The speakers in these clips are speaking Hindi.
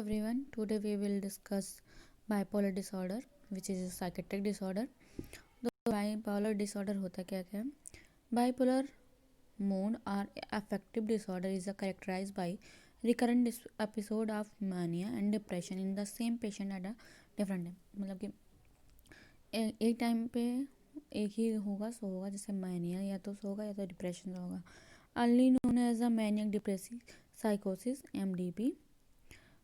everyone. Today we will discuss bipolar disorder, which is a psychiatric disorder. तो bipolar disorder होता क्या क्या है? Bipolar mood or affective disorder is characterized by recurrent episode of mania and depression in the same patient at a different time. मतलब कि एक टाइम पे एक ही होगा सो होगा, जैसे मैनिया या तो सो होगा या तो डिप्रेशन होगा. Early known as a manic depressive साइकोसिस MDP.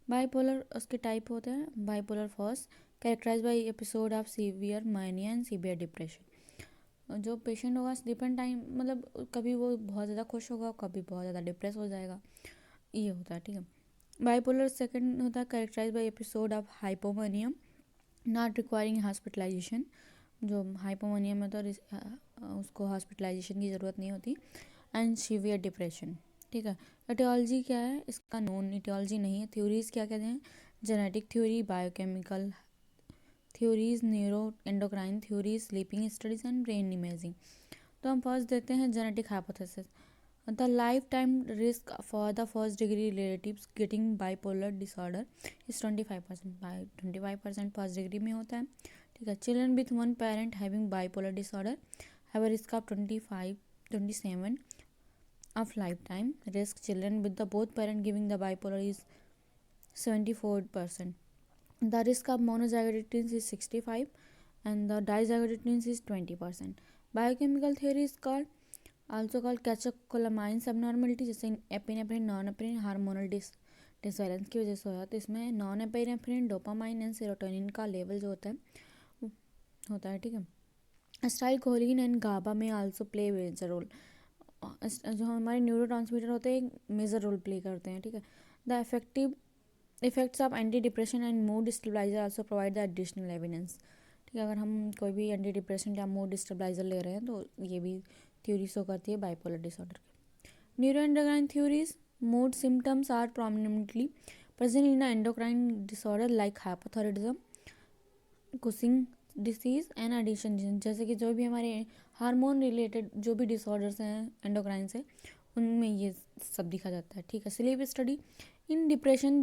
बाइपोलर उसके टाइप होते हैं. Bipolar first characterise by episode of severe mania and severe depression. जो पेशेंट होगा डिफरेंट टाइम, मतलब कभी वो बहुत ज़्यादा खुश होगा, कभी बहुत ज़्यादा डिप्रेस हो जाएगा, ये होता है. ठीक है. बाइपोलर सेकंड होता है characterise by episode of hypomania not requiring hospitalisation. जो हाइपोमानिया में तो उसको हॉस्पिटलाइजेशन की ज़रूरत नहीं होती. And severe depression. ठीक है. एटियोलॉजी क्या है इसका? नॉन एटियोलॉजी नहीं है. थ्योरीज क्या कहते हैं? Genetic theory, biochemical theories, neuro endocrine theories, sleeping studies and brain imaging. तो हम फर्स्ट देते हैं genetic hypothesis. The life time risk for the first degree relatives getting bipolar disorder is 25%. 25% first degree में होता है. ठीक है. Children with one parent having bipolar disorder have a risk of 27 of lifetime risk. Children with the both parent giving the bipolar is 74%. The risk of monozygotic twins is 65 and the dizygotic twins is 20%. Biochemical theory is also called catecholamines abnormality, जैसे epinephrine non epinephrine hormonal disbalance की वजह से होता है. तो इसमें non epinephrine, dopamine and serotonin का लेवल जो होता है. ठीक है. एसिटाइलकोलिन एंड गाबा में आल्सो प्ले मेजर रोल. जो हमारे न्यूरोट्रांसमीटर होते हैं मेजर रोल प्ले करते हैं. ठीक है. The effective effects of anti depression and mood stabiliser also provide the additional evidence. ठीक है. अगर हम कोई भी एंटी डिप्रेशन या मूड स्टेबलाइजर ले रहे हैं तो ये भी थ्योरी शो करती है बाइपोलर डिसऑर्डर की. Neuro endocrine theories. Mood symptoms are prominently present in endocrine disorder like hypothyroidism, Cushing disease and Addison. जैसे कि जो भी हमारे हार्मोन रिलेटेड जो भी डिसऑर्डर्स हैं एंडोक्राइन से, उनमें ये सब दिखा जाता है. ठीक है. Sleep study. In depression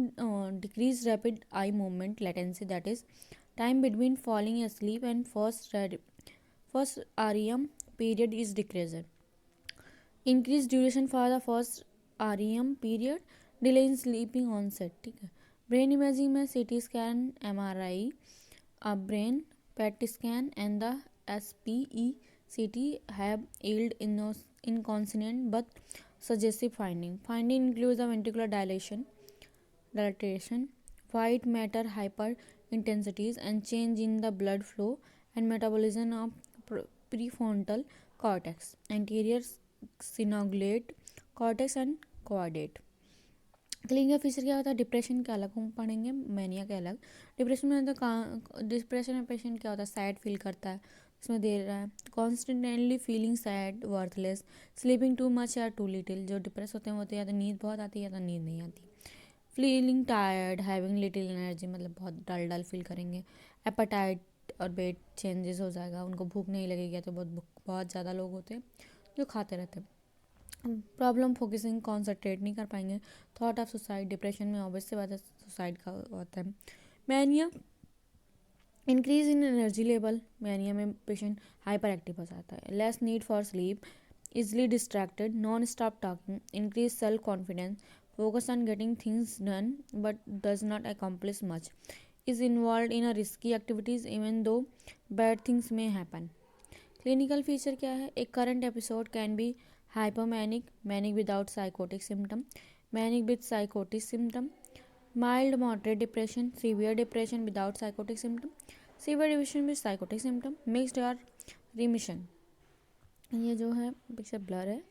decrease rapid eye movement latency, that is time between falling asleep and first REM period is decrease. Increase duration for the first REM period, delay in sleeping onset. ठीक है. ब्रेन इमेजिंग में CT scan, MRI of brain, PET scan and the SPECT have yield inconsistent but suggestive finding. Finding includes the ventricular dilatation, white matter hyperintensities and change in the blood flow and metabolism of prefrontal cortex, anterior cingulate cortex and caudate. Clinical feature क्या होता है? डिप्रेशन के अलग हम पढ़ेंगे, मैनिया के अलग. डिप्रेशन में पेशेंट क्या होता है? सैड फील करता है, उसमें दे रहा है. Constantly feeling sad, worthless, sleeping too much या टू लिटिल. जो डिप्रेस होते हैं वो तो या तो नींद बहुत आती है या तो नींद नहीं आती. Feeling tired, having little energy, मतलब बहुत डल डल फील करेंगे. एपेटाइट और वेट चेंजेस हो जाएगा, उनको भूख नहीं लगेगी. तो बहुत ज़्यादा लोग होते हैं जो खाते रहते हैं. प्रॉब्लम फोकसिंग, कॉन्सेंट्रेट नहीं कर पाएंगे. Thought of suicide. डिप्रेशन में ऑब्वियस से बात है सुसाइड का होता है. Mania. Increase in energy level. Mania में पेशेंट हाइपर एक्टिव हो जाता है. Less need for sleep, easily distracted, non stop talking, increase self confidence, focus on getting things done but does not accomplish much, is involve in a risky activities even though bad things में हैपन. क्लिनिकल फीचर क्या है? एक current episode can be hypomanic, manic without psychotic symptom, manic with psychotic symptom, mild moderate depression, severe depression without psychotic symptom, severe depression with psychotic symptom, mixed or remission. ये जो है पिक्चर ब्लर है.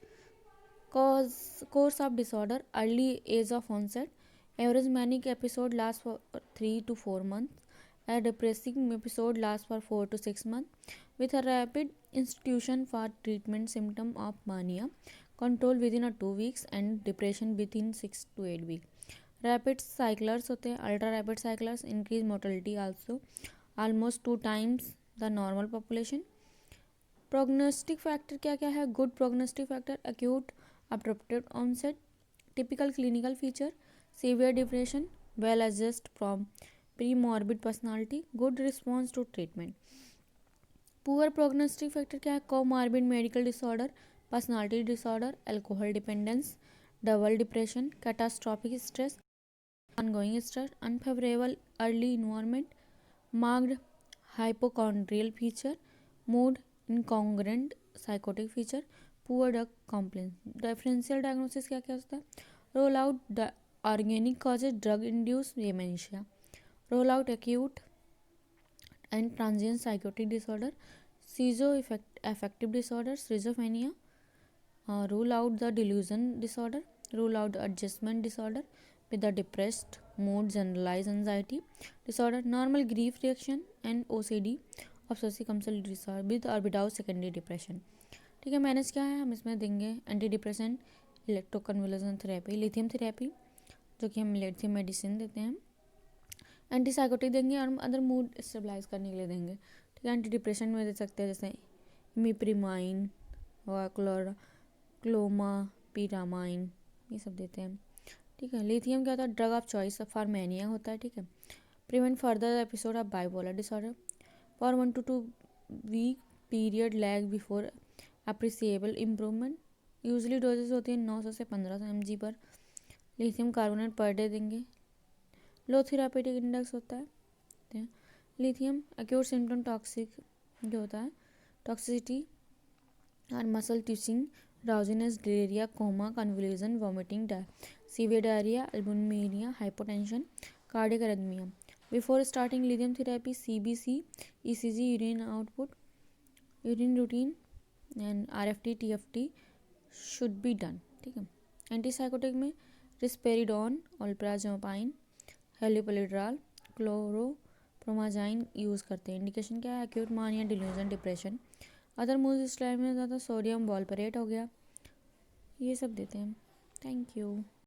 Course of disorder. Early age of onset. Average manic episode last for 3 to 4 months. A depressive episode lasts for 4 to 6 months with a rapid institution for treatment symptom of mania, control within 2 weeks and depression within 6 to 8 weeks. Rapid cyclers होते हैं. Ultra rapid cyclers increase mortality also almost 2 times the normal population. Prognostic factor क्या क्या है? Good prognostic factor, acute abrupt onset, typical clinical feature, severe depression, well adjust from pre morbid personality, good response to treatment. Poor prognostic factor क्या है? Comorbid medical disorder, personality disorder, alcohol dependence, double depression, catastrophic stress, ongoing stress, unfavorable early environment, marked hypochondrial feature, mood incongruent psychotic feature, poor drug compliance। Differential diagnosis क्या क्या होता है? Rule out organic causes drug induced dementia, rule out acute and transient psychotic disorder, सीजो affective disorder, schizophrenia, rule out the delusion disorder, rule out the adjustment disorder with the depressed mood, generalized anxiety disorder, normal grief reaction and OCD, obsessive compulsive disorder with or without secondary depression। ठीक है, मैनेज क्या है? हम इसमें देंगे antidepressant, electroconvulsion therapy, lithium therapy जो कि हम लिथियम मेडिसिन देते हैं, एंटी साइकोटिक देंगे और अदर मूड स्टेबलाइज करने के लिए देंगे। ठीक है, एंटी डिप्रेशन में दे सकते हैं जैसे इमिप्रिमाइन और क्लोमापिरामाइन, ये सब देते हैं। ठीक है, लिथियम क्या होता है? Drug of choice for mania होता है। ठीक है, prevent further episode of bipolar disorder for 1 to 2 week period lag before appreciable improvement. Usually doses होती है 900 से 1500 mg पर लिथियम कार्बोनेट पर डे देंगे। लो थेरापेटिक इंडेक्स होता है। लिथियम एक्यूट सिम्टम टॉक्सिक जो होता है, टॉक्सिसिटी और muscle twitching, drowsiness, delirium, coma, convulsion, vomiting, severe diarrhoea, albuminuria, hypotension, cardiac arrhythmia. Before starting lithium therapy CBC, ECG, urine output, urine routine and RFT TFT should be done. ठीक है, एंटीसाइकोटिक में रिस्पेरिडोन, ओल्प्राजोपाइन, हेलिपोलिड्राल, क्लोरोप्रोमाजाइन यूज़ करते हैं। इंडिकेशन क्या है? एक्यूट मानिया, delusion, depression. Other move style में ज़्यादा सोडियम वॉल्परेट हो गया, ये सब देते हैं। Thank you.